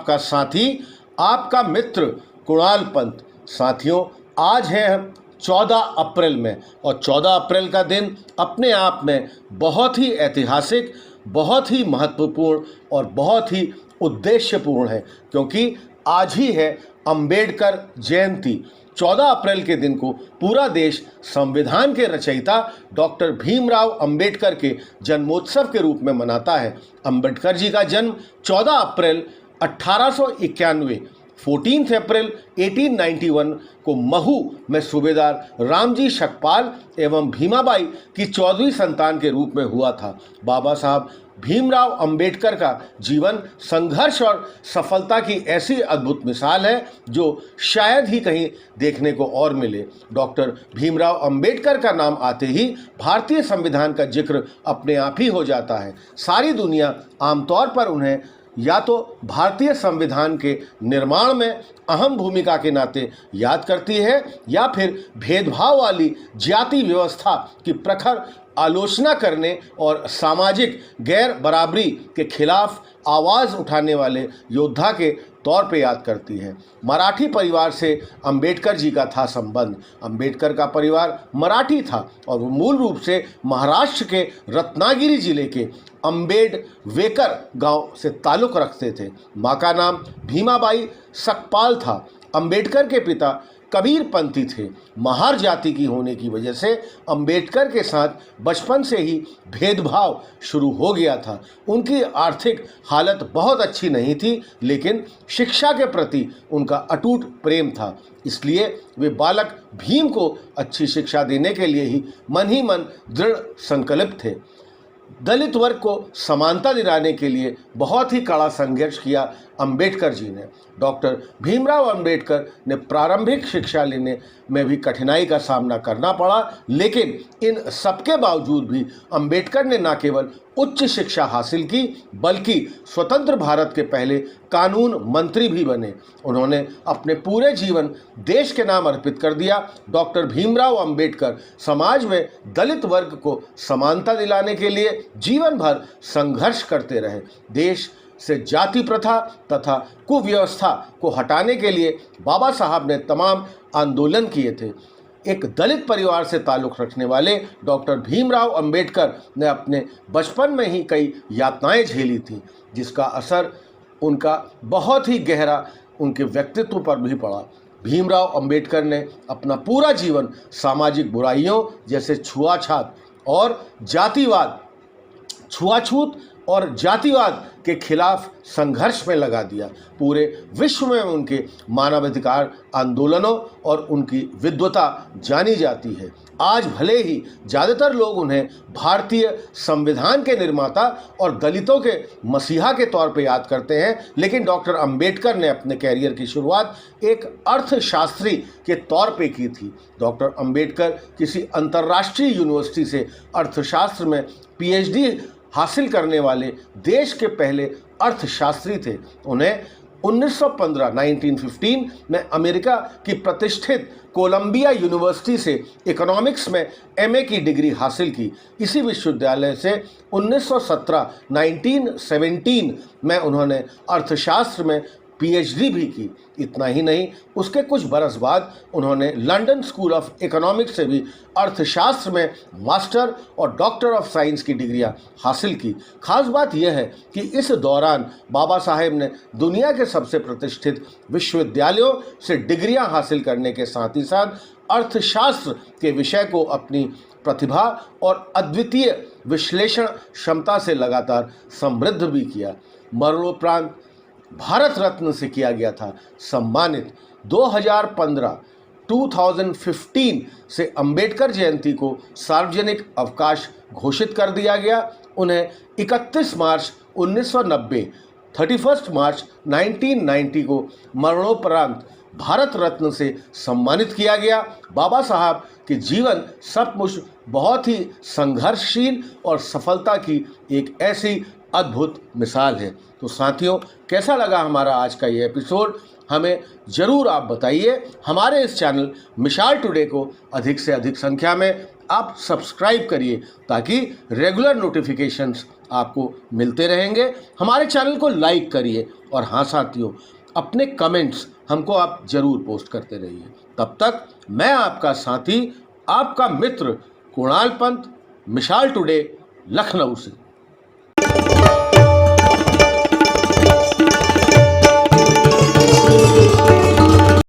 आपका साथी, आपका मित्र कुणाल पंत। साथियों, आज है 14 अप्रैल में और 14 अप्रैल का दिन अपने आप में बहुत ही ऐतिहासिक, बहुत ही महत्वपूर्ण और बहुत ही उद्देश्यपूर्ण है, क्योंकि आज ही है अंबेडकर जयंती। 14 अप्रैल के दिन को पूरा देश संविधान के रचयिता डॉक्टर भीमराव अंबेडकर के जन्मोत्सव के रूप में मनाता है। अंबेडकर जी का जन्म 14 अप्रैल 1891 14 अप्रैल 1891 को महू में सूबेदार रामजी शकपाल एवं भीमाबाई की 14वीं संतान के रूप में हुआ था। बाबा साहब भीमराव अंबेडकर का जीवन संघर्ष और सफलता की ऐसी अद्भुत मिसाल है जो शायद ही कहीं देखने को और मिले। डॉक्टर भीमराव अंबेडकर का नाम आते ही भारतीय संविधान का जिक्र अपने आप ही हो जाता है। सारी दुनिया आमतौर पर उन्हें या तो भारतीय संविधान के निर्माण में अहम भूमिका के नाते याद करती है या फिर भेदभाव वाली जाति व्यवस्था की प्रखर आलोचना करने और सामाजिक गैर बराबरी के खिलाफ आवाज़ उठाने वाले योद्धा के तौर पे याद करती है। मराठी परिवार से अंबेडकर जी का था संबंध। अंबेडकर का परिवार मराठी था और वो मूल रूप से महाराष्ट्र के रत्नागिरी जिले के अंबेडवेकर गांव से ताल्लुक़ रखते थे। माँ का नाम भीमाबाई सकपाल था। अंबेडकर के पिता कबीर पंथी थे। महार जाति की होने की वजह से अंबेडकर के साथ बचपन से ही भेदभाव शुरू हो गया था। उनकी आर्थिक हालत बहुत अच्छी नहीं थी, लेकिन शिक्षा के प्रति उनका अटूट प्रेम था। इसलिए वे बालक भीम को अच्छी शिक्षा देने के लिए ही मन दृढ़ संकल्प थे। दलित वर्ग को समानता दिलाने के लिए बहुत ही कड़ा संघर्ष किया अंबेडकर जी ने। डॉक्टर भीमराव अंबेडकर ने प्रारंभिक शिक्षा लेने में भी कठिनाई का सामना करना पड़ा, लेकिन इन सबके बावजूद भी अंबेडकर ने न केवल उच्च शिक्षा हासिल की बल्कि स्वतंत्र भारत के पहले कानून मंत्री भी बने। उन्होंने अपने पूरे जीवन देश के नाम अर्पित कर दिया। डॉक्टर भीमराव अंबेडकर समाज में दलित वर्ग को समानता दिलाने के लिए जीवन भर संघर्ष करते रहे। देश से जाति प्रथा तथा कुव्यवस्था को हटाने के लिए बाबा साहब ने तमाम आंदोलन किए थे। एक दलित परिवार से ताल्लुक़ रखने वाले डॉक्टर भीमराव अंबेडकर ने अपने बचपन में ही कई यातनाएं झेली थीं, जिसका असर उनका बहुत ही गहरा उनके व्यक्तित्व पर भी पड़ा। भीमराव अंबेडकर ने अपना पूरा जीवन सामाजिक बुराइयों जैसे छुआछूत और जातिवाद के खिलाफ संघर्ष में लगा दिया। पूरे विश्व में उनके मानवाधिकार आंदोलनों और उनकी विद्वता जानी जाती है। आज भले ही ज़्यादातर लोग उन्हें भारतीय संविधान के निर्माता और दलितों के मसीहा के तौर पर याद करते हैं, लेकिन डॉक्टर अंबेडकर ने अपने कैरियर की शुरुआत एक अर्थशास्त्री के तौर पे की थी। डॉक्टर अंबेडकर किसी अंतर्राष्ट्रीय यूनिवर्सिटी से अर्थशास्त्र में PhD हासिल करने वाले देश के पहले अर्थशास्त्री थे। उन्हें 1915 में अमेरिका की प्रतिष्ठित कोलंबिया यूनिवर्सिटी से इकोनॉमिक्स में MA की डिग्री हासिल की। इसी विश्वविद्यालय से 1917 में उन्होंने अर्थशास्त्र में PhD भी की। इतना ही नहीं, उसके कुछ बरस बाद उन्होंने लंदन स्कूल ऑफ इकोनॉमिक्स से भी अर्थशास्त्र में मास्टर और डॉक्टर ऑफ साइंस की डिग्रियां हासिल की। खास बात यह है कि इस दौरान बाबा साहेब ने दुनिया के सबसे प्रतिष्ठित विश्वविद्यालयों से डिग्रियां हासिल करने के साथ ही साथ अर्थशास्त्र के विषय को अपनी प्रतिभा और अद्वितीय विश्लेषण क्षमता से लगातार समृद्ध भी किया। मरणोपरांत भारत रत्न से किया गया था सम्मानित। 2015 से अंबेडकर जयंती को सार्वजनिक अवकाश घोषित कर दिया गया। उन्हें 31 मार्च 1990, 31 मार्च 1990 को मरणोपरांत भारत रत्न से सम्मानित किया गया। बाबा साहब के जीवन सचमुच बहुत ही संघर्षशील और सफलता की एक ऐसी अद्भुत मिसाल है। तो साथियों, कैसा लगा हमारा आज का ये एपिसोड, हमें ज़रूर आप बताइए। हमारे इस चैनल मिसाल टुडे को अधिक से अधिक संख्या में आप सब्सक्राइब करिए ताकि रेगुलर नोटिफिकेशंस आपको मिलते रहेंगे। हमारे चैनल को लाइक करिए और हाँ साथियों, अपने कमेंट्स हमको आप ज़रूर पोस्ट करते रहिए। तब तक मैं आपका साथी, आपका मित्र कुणाल पंत, मिसाल टुडे, लखनऊ से।